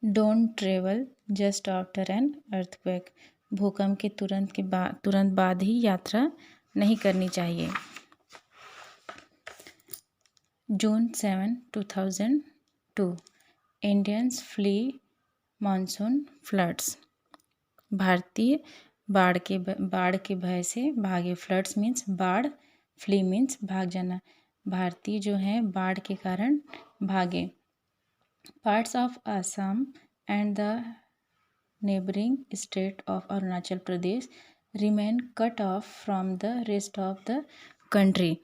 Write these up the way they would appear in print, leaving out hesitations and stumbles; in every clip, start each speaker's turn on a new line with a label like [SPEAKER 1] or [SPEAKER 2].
[SPEAKER 1] Don't travel just after an earthquake. भूकंप के तुरंत बाद ही यात्रा नहीं करनी चाहिए। जून 7, 2002 इंडियंस फ्ली मानसून फ्लड्स। भारतीय बाढ़ के भय से भागे। फ्लड्स मीन्स बाढ़, फ्ली मीन्स भाग जाना। भारतीय जो हैं बाढ़ के कारण भागे। Parts of Assam and the neighbouring state of Arunachal Pradesh remain cut off from the rest of the country.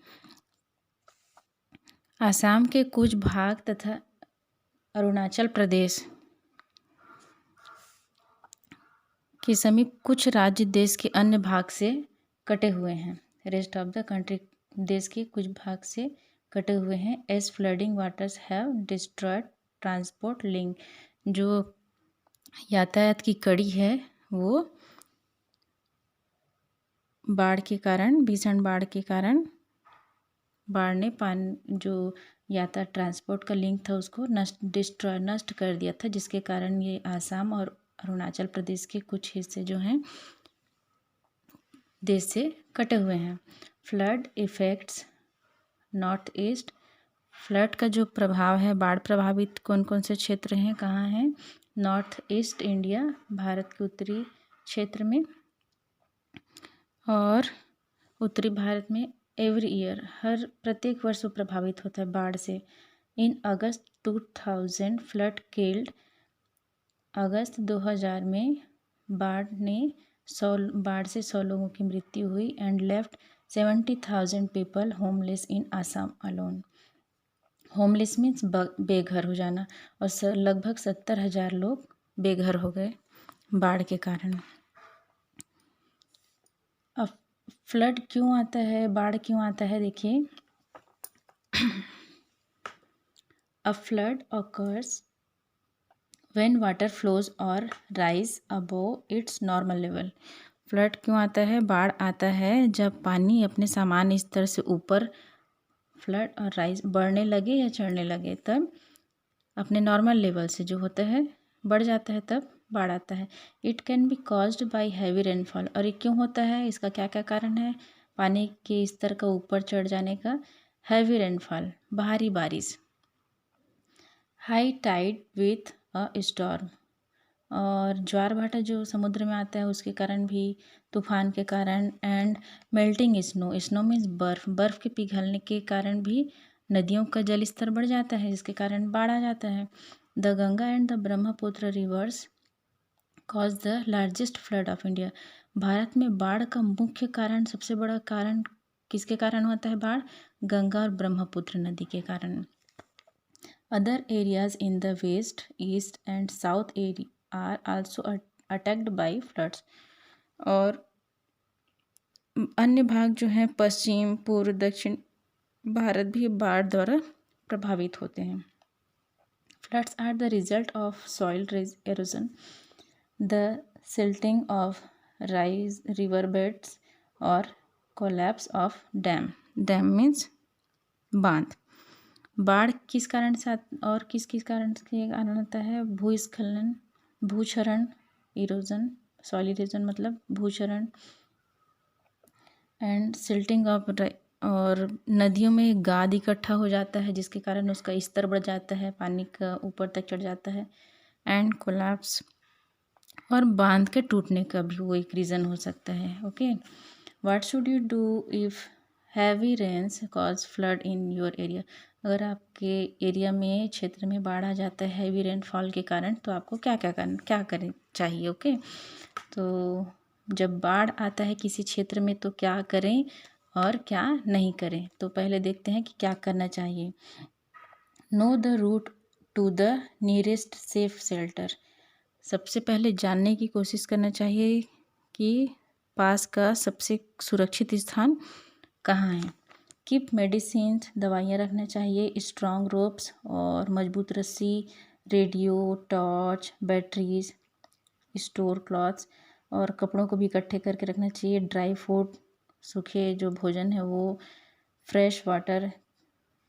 [SPEAKER 1] Assam के कुछ भाग तथा अरुणाचल प्रदेश के समीप कुछ राज्य देश के अन्य भाग से कटे हुए हैं। रेस्ट ऑफ द कंट्री देश के कुछ भाग से कटे हुए हैं। As flooding waters have destroyed transport link. जो यातायात की कड़ी है वो बाढ़ के कारण, भीषण बाढ़ के कारण बाढ़ ने जो यातायात ट्रांसपोर्ट का लिंक था उसको नष्ट कर दिया था, जिसके कारण ये आसाम और अरुणाचल प्रदेश के कुछ हिस्से जो हैं देश से कटे हुए हैं। Flood effects north east. Flood का जो प्रभाव है, बाढ़ प्रभावित कौन कौन से क्षेत्र हैं, कहाँ हैं? नॉर्थ ईस्ट इंडिया, भारत के उत्तरी क्षेत्र में, और उत्तरी भारत में एवरी ईयर, हर प्रत्येक वर्ष वो प्रभावित होता है बाढ़ से। इन अगस्त 2000 फ्लड किल्ड। अगस्त 2000 में बाढ़ से 100 लोगों की मृत्यु हुई। And left 70,000 people homeless in Assam alone. Homeless means बेघर हो जाना, और लगभग 70,000 लोग बेघर हो गए बाढ़ के कारण। अब फ्लड क्यों आता है, बाढ़ क्यों आता है, देखिए। अ flood occurs when water flows or rise above its normal level। Flood क्यों आता है, बाढ़ आता है जब पानी अपने सामान्य स्तर से ऊपर फ्लड और राइज बढ़ने लगे या चढ़ने लगे, तब अपने नॉर्मल लेवल से जो होता है बढ़ जाता है, तब बाढ़ आता है। It can be caused by heavy rainfall. और ये क्यों होता है, इसका क्या क्या कारण है पानी के स्तर का ऊपर चढ़ जाने का? हैवी रेनफॉल, भारी बारिश। High tide with a storm, और ज्वार भाटा जो समुद्र में आता है उसके कारण भी, तूफान के कारण। And melting snow, snow means बर्फ़, बर्फ़ के पिघलने के कारण भी नदियों का जल स्तर बढ़ जाता है, जिसके कारण बाढ़ आ जाता है। The Ganga and the Brahmaputra reverse cause the largest flood of India. Bharat में बाढ़ का मुख्य कारण, सबसे बड़ा कारण किसके कारण होता है बाढ़? गंगा और ब्रह्मपुत्र नदी के कारण। Other areas in the west, east and south area are also attacked by floods। और अन्य भाग जो हैं पश्चिम, पूर्व, दक्षिण भारत भी बाढ़ द्वारा प्रभावित होते हैं। Floods are the result of soil erosion, the silting of river beds or collapse of dam। Dam means बांध। बाढ़ किस कारण से और किस किस कारण के कारण आता है? भूस्खलन, भूक्षरण, इरोजन, सॉइल इरोजन मतलब भूक्षरण, एंड सिल्टिंग ऑफ, और नदियों में गाद इकट्ठा हो जाता है जिसके कारण उसका स्तर बढ़ जाता है, पानी का ऊपर तक चढ़ जाता है। एंड कोलैप्स, और बांध के टूटने का भी वो एक रीज़न हो सकता है। Okay, what should you do if heavy rains cause flood in your area. अगर आपके एरिया में, क्षेत्र में बाढ़ आ जाता है हैवी रेनफॉल के कारण, तो आपको क्या करें चाहिए। ओके, तो जब बाढ़ आता है किसी क्षेत्र में तो क्या करें और क्या नहीं करें, तो पहले देखते हैं कि क्या करना चाहिए। Know the route to the nearest safe shelter. सबसे पहले जानने की कोशिश करना चाहिए कि पास का सबसे सुरक्षित स्थान कहाँ है। कीप मेडिसिन, दवाइयाँ रखना चाहिए। स्ट्रॉन्ग रोप्स, और मजबूत रस्सी, radio, torch, batteries, store clothes, और कपड़ों को भी इकट्ठे करके रखना चाहिए। ड्राई फूड, सूखे जो भोजन है वो, फ्रेश वाटर,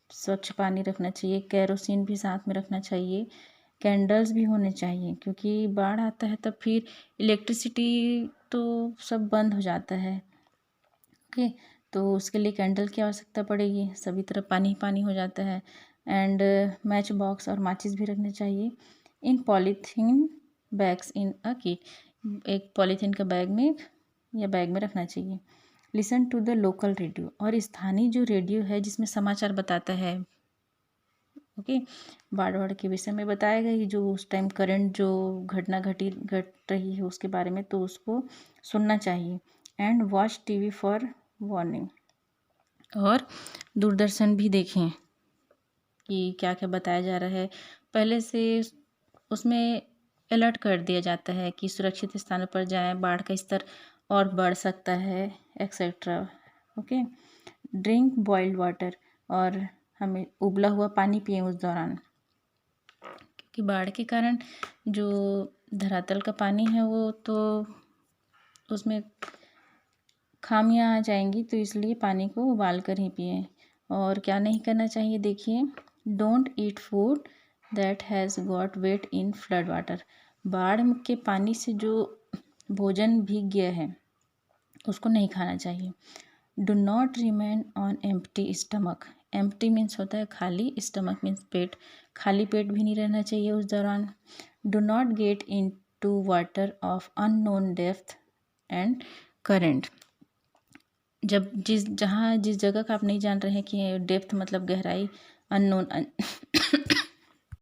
[SPEAKER 1] स्वच्छ पानी रखना चाहिए। कैरोसिन भी साथ में रखना चाहिए। कैंडल्स भी होने चाहिए, क्योंकि बाढ़ आता है तब फिर इलेक्ट्रिसिटी तो सब बंद हो जाता है। ओके, तो उसके लिए कैंडल की आवश्यकता पड़ेगी, सभी तरफ पानी ही पानी हो जाता है। एंड मैच बॉक्स और माचिस भी रखने चाहिए in polythene bags in a kit, एक पॉलीथीन का बैग में या बैग में रखना चाहिए। Listen to the local radio, और स्थानीय जो रेडियो है जिसमें समाचार बताता है, ओके, बाढ़ के विषय में बताएगा ही, जो उस टाइम करंट जो घट रही है उसके बारे में, तो उसको सुनना चाहिए। And watch TV for warning, और दूरदर्शन भी देखें कि क्या क्या बताया जा रहा है। पहले से उसमें अलर्ट कर दिया जाता है कि सुरक्षित स्थानों पर जाएं, बाढ़ का स्तर और बढ़ सकता है, etcetera. Okay, drink boiled water, और हमें उबला हुआ पानी पिएं उस दौरान, क्योंकि बाढ़ के कारण जो धरातल का पानी है वो तो उसमें खामियां आ जाएंगी, तो इसलिए पानी को उबाल कर ही पिएं। और क्या नहीं करना चाहिए, देखिए, don't eat food that has got wet in flood water, बाढ़ के पानी से जो भोजन भीग गया है उसको नहीं खाना चाहिए। Do not remain on empty stomach, empty means होता है खाली, स्टमक मीन्स पेट, खाली पेट भी नहीं रहना चाहिए उस दौरान। Do not get into water of unknown depth and current, जब जिस जगह का आप नहीं जान रहे हैं कि डेप्थ मतलब गहराई, अननोन